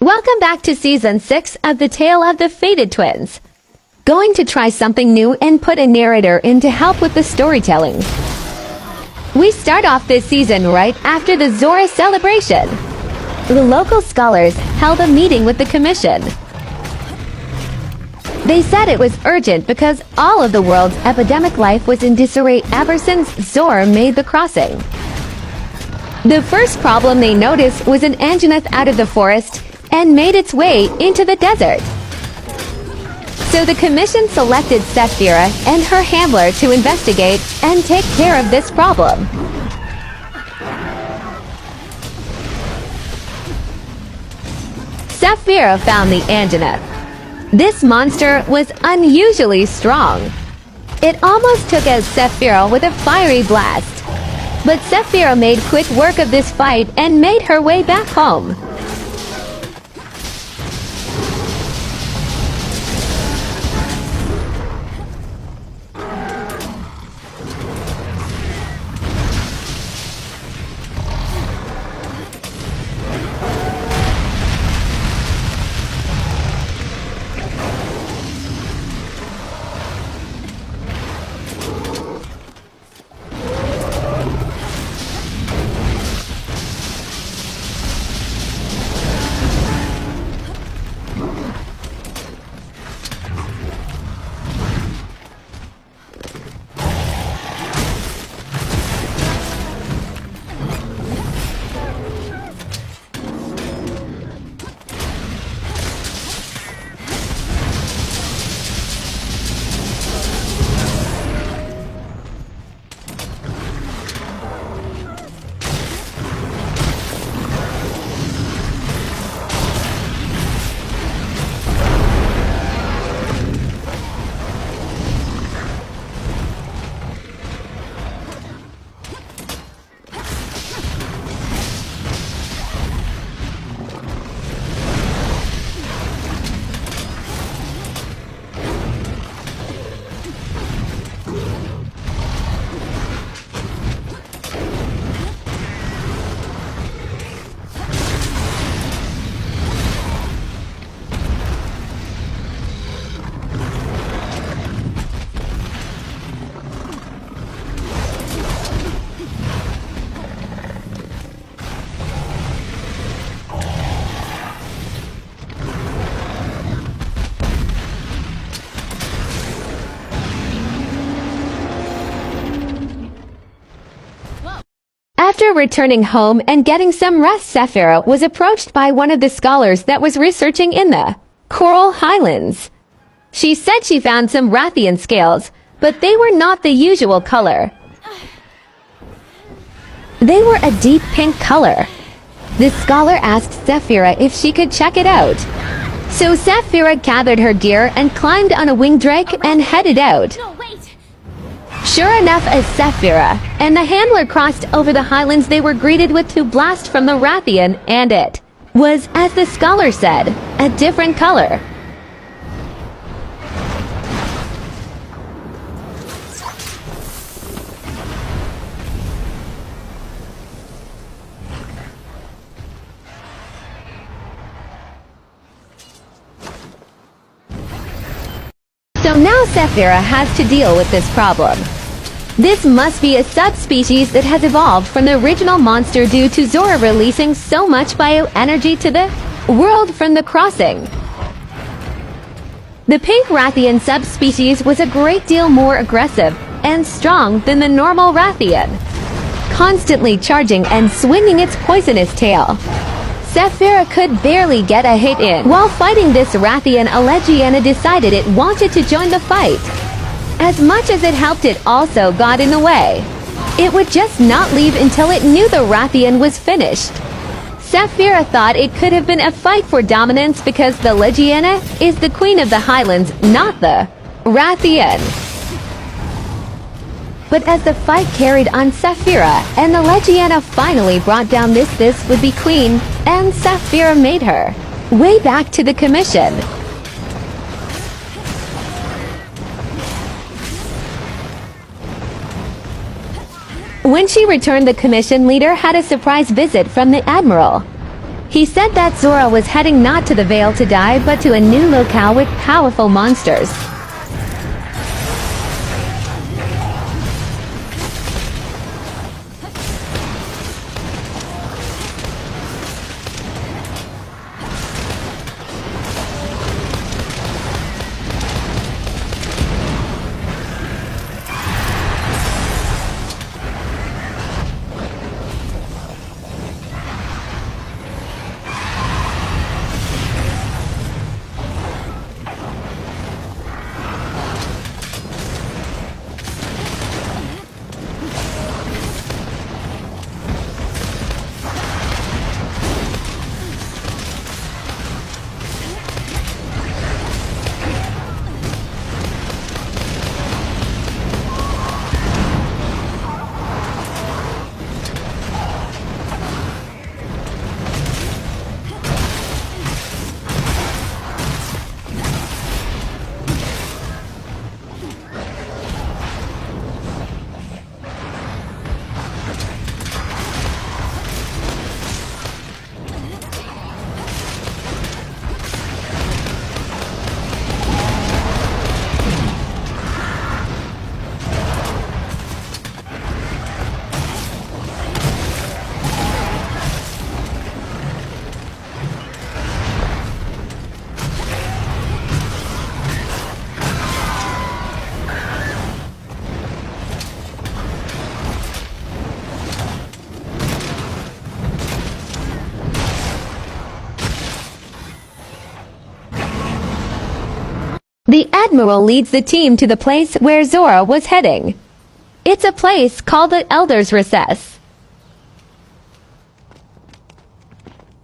Welcome back to Season 6 of The Tale of the Fated Twins. Going to try something new and put a narrator in to help with the storytelling. We start off this season right after the Zora celebration. The local scholars held a meeting with the commission. They said it was urgent because all of the world's epidemic life was in disarray ever since Zora made the crossing. The first problem they noticed was an Anjanath out of the forest and made its way into the desert. So the commission selected Sephira and her handler to investigate and take care of this problem. Sephira found the Anjanath. This monster was unusually strong. It almost took out Sephira with a fiery blast. But Sephira made quick work of this fight and made her way back home. After returning home and getting some rest, Sephira was approached by one of the scholars that was researching in the Coral Highlands. She said she found some Rathian scales, but they were not the usual color. They were a deep pink color. The scholar asked Sephira if she could check it out. So Sephira gathered her gear and climbed on a winged drake and headed out. Sure enough, as Sephira and the handler crossed over the highlands, they were greeted with two blasts from the Rathian, and it was, as the scholar said, a different color. So now Sephira has to deal with this problem. This must be a subspecies that has evolved from the original monster due to Zora releasing so much bioenergy to the world from the crossing. The pink Rathian subspecies was a great deal more aggressive and strong than the normal Rathian, constantly charging and swinging its poisonous tail. Sephira could barely get a hit in. While fighting this Rathian, Allegiana decided it wanted to join the fight. As much as it helped, it also got in the way. It would just not leave until it knew the Rathian was finished. Sephira thought it could have been a fight for dominance because the Legiana is the queen of the Highlands, not the Rathian. But as the fight carried on, Sephira and the Legiana finally brought down this would be queen, and Sephira made her way back to the commission. When she returned, the commission leader had a surprise visit from the admiral. He said that Zora was heading not to the Vale to die, but to a new locale with powerful monsters. The Admiral leads the team to the place where Zora was heading. It's a place called the Elder's Recess.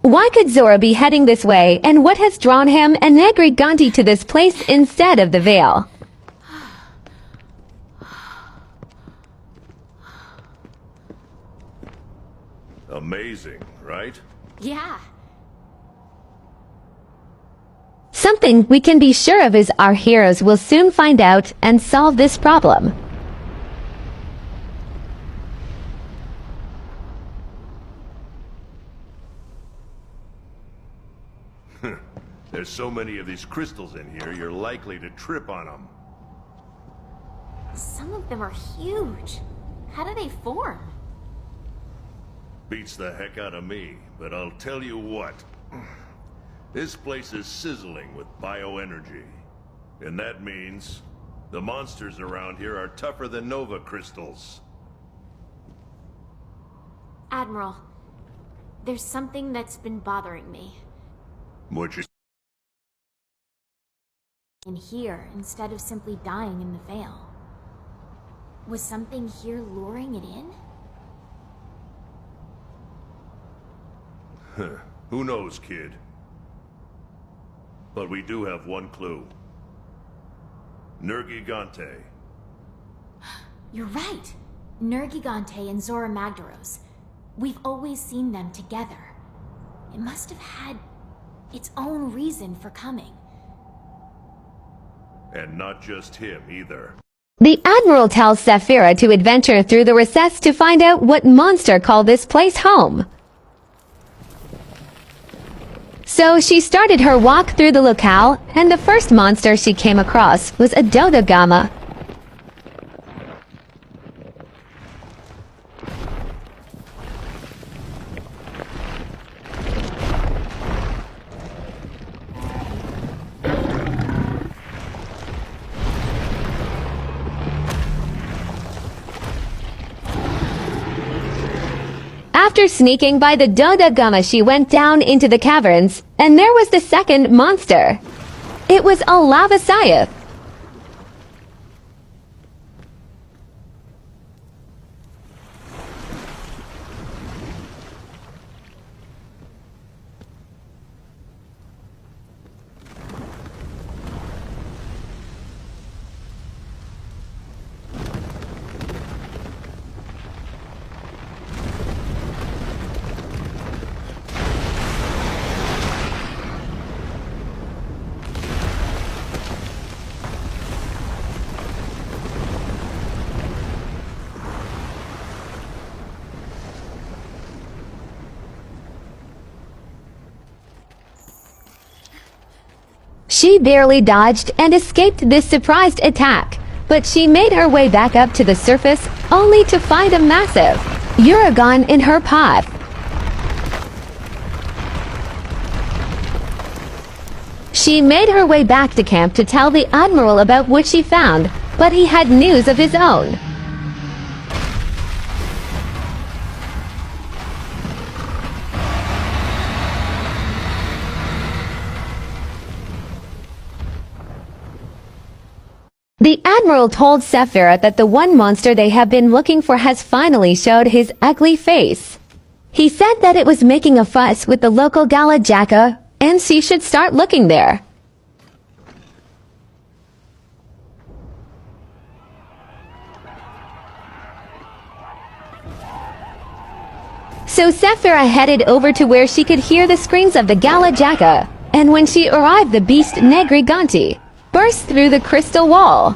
Why could Zora be heading this way, and what has drawn him and Nergigante to this place instead of the Vale? Amazing, right? Yeah. Something we can be sure of is our heroes will soon find out and solve this problem. There's so many of these crystals in here, you're likely to trip on them. Some of them are huge. How do they form? Beats the heck out of me, but I'll tell you what. This place is sizzling with bioenergy. And that means the monsters around here are tougher than Nova crystals. Admiral, there's something that's been bothering me. Which is... In here, instead of simply dying in the Vale. Was something here luring it in? Who knows, kid? But we do have one clue. Nergigante. You're right! Nergigante and Zora Magdaros. We've always seen them together. It must have had its own reason for coming. And not just him, either. The Admiral tells Sephira to adventure through the recess to find out what monster called this place home. So she started her walk through the locale, and the first monster she came across was a Dodogama. After sneaking by the Dodogama, she went down into the caverns, and there was the second monster. It was a lava Scythe. She barely dodged and escaped this surprised attack, but she made her way back up to the surface only to find a massive Uragon in her path. She made her way back to camp to tell the Admiral about what she found, but he had news of his own. The Admiral told Sephira that the one monster they have been looking for has finally showed his ugly face. He said that it was making a fuss with the local Gala Jacka, and she should start looking there. So Sephira headed over to where she could hear the screams of the Gala Jacka, and when she arrived the beast Nergigante burst through the crystal wall.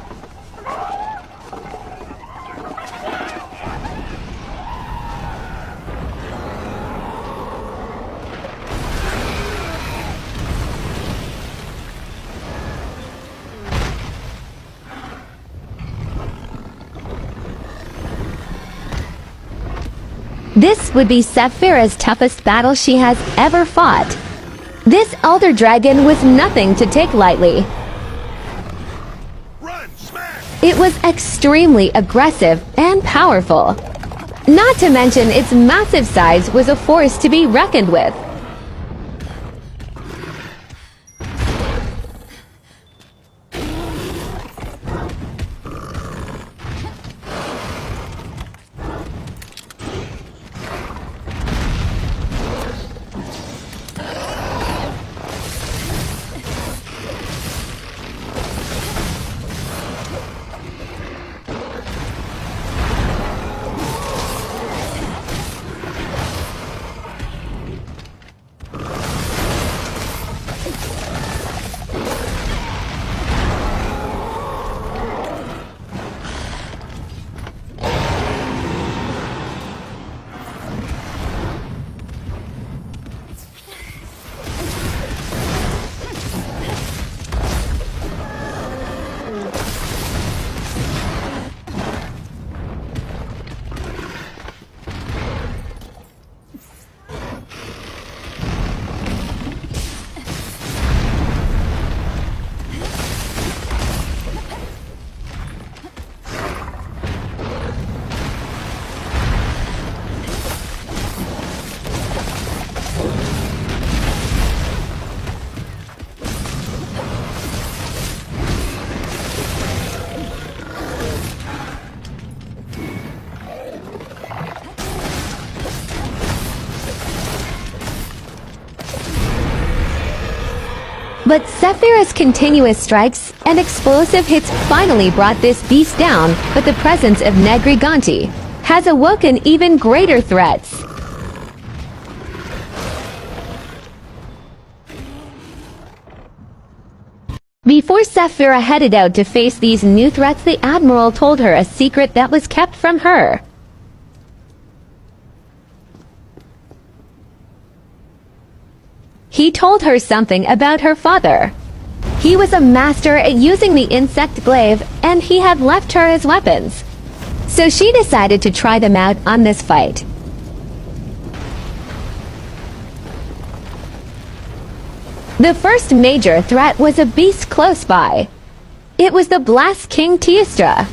This would be Sephira's toughest battle she has ever fought. This elder dragon was nothing to take lightly. It was extremely aggressive and powerful. Not to mention its massive size was a force to be reckoned with. But Sephira's continuous strikes and explosive hits finally brought this beast down, but the presence of Nergigante has awoken even greater threats. Before Sephira headed out to face these new threats, the Admiral told her a secret that was kept from her. He told her something about her father. He was a master at using the insect glaive, and he had left her his weapons. So she decided to try them out on this fight. The first major threat was a beast close by. It was the Blast King Tiestra.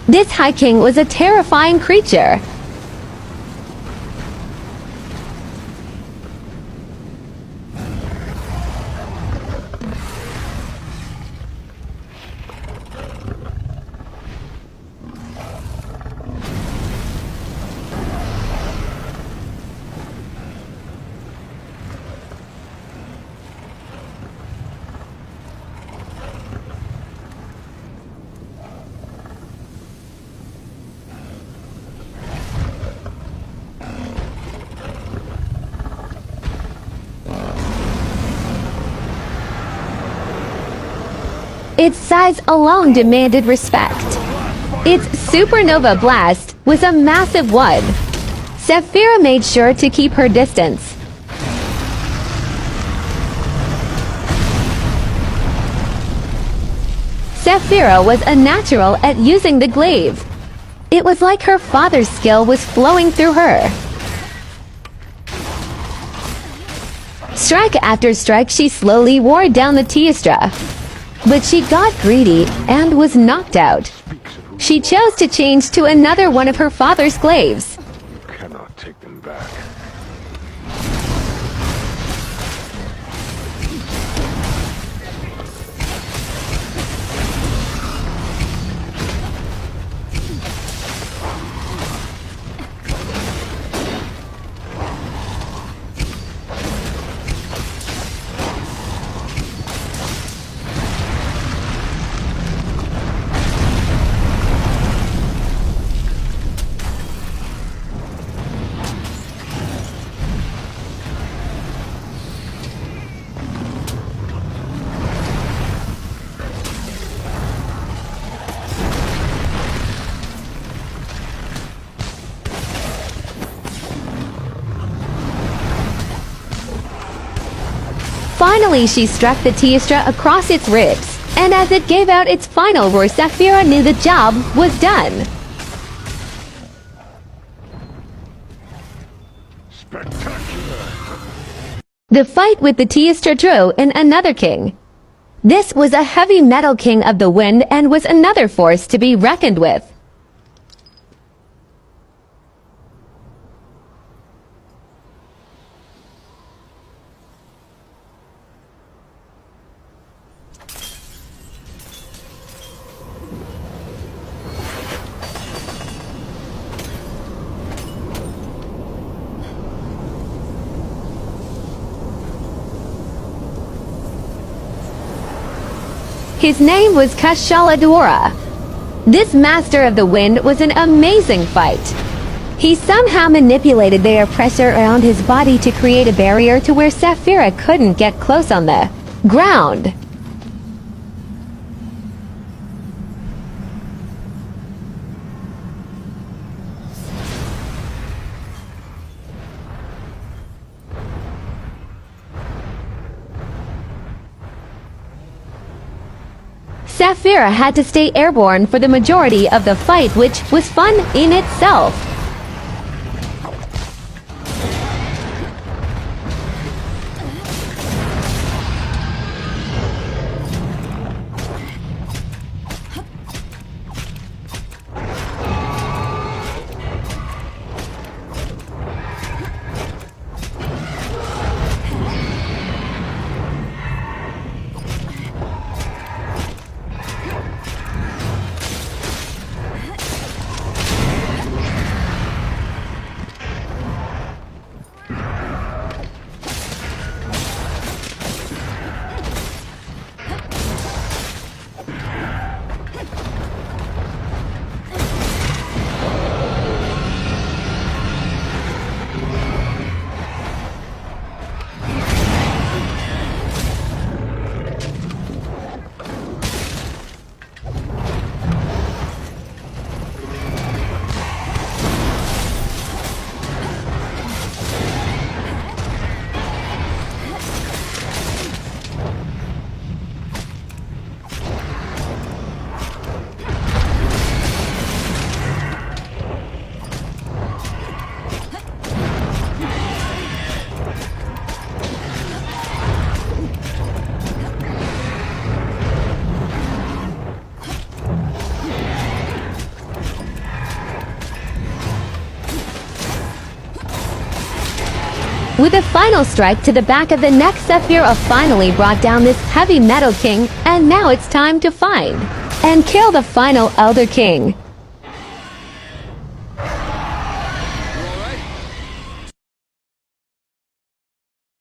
This High King was a terrifying creature. Its size alone demanded respect. Its supernova blast was a massive one. Sephira made sure to keep her distance. Sephira was a natural at using the glaive. It was like her father's skill was flowing through her. Strike after strike, she slowly wore down the Teestra. But she got greedy and was knocked out. She chose to change to another one of her father's glaives. You cannot take them back. Finally, she struck the Teestra across its ribs, and as it gave out its final roar, Sephira knew the job was done. Spectacular! The fight with the Teestra drew in another king. This was a heavy metal king of the wind and was another force to be reckoned with. His name was Kashaladora. This master of the wind was an amazing fight. He somehow manipulated the air pressure around his body to create a barrier to where Sephira couldn't get close on the ground. Sephira had to stay airborne for the majority of the fight, which was fun in itself. With a final strike to the back of the neck, Sephira finally brought down this heavy metal king, and now it's time to find and kill the final Elder King.